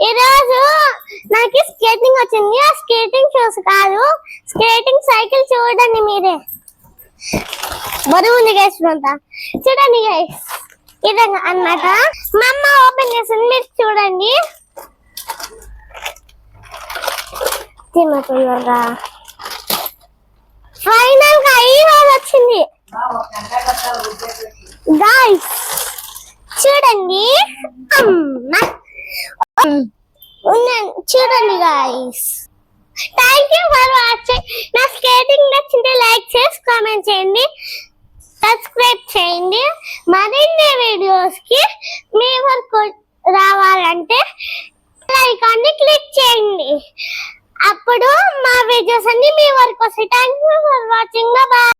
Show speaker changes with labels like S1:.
S1: ఈ రోజు నాకు స్కేటింగ్ వచ్చింది. ఆ స్కేటింగ్ షూస్ కాదు, స్కేటింగ్ సైకిల్. చూడండి మీరే, బరువు ఉంది గైస్. అంతా చూడండి గైస్, ఇదే అన్నమాట. మా అమ్మ ఓపెన్ చేసింది, మీరు చూడండి. ఫైనల్ గా ఈ రోజు వచ్చింది గైస్. చూడండి, చూడండి guys. Thank you for watching. నా స్కేటింగ్ నచ్చింటే లైక్ చేసి కామెంట్ చేయండి, సబ్స్క్రైబ్ చేయండి. మరిన్ని వీడియోస్ కి మీ వరకు రావాలంటే ఐకాన్ని క్లిక్ చేయండి. అప్పుడు మా వీడియోస్ అన్ని మీ వరకు వస్తాయి. Thank you for watching. Bye.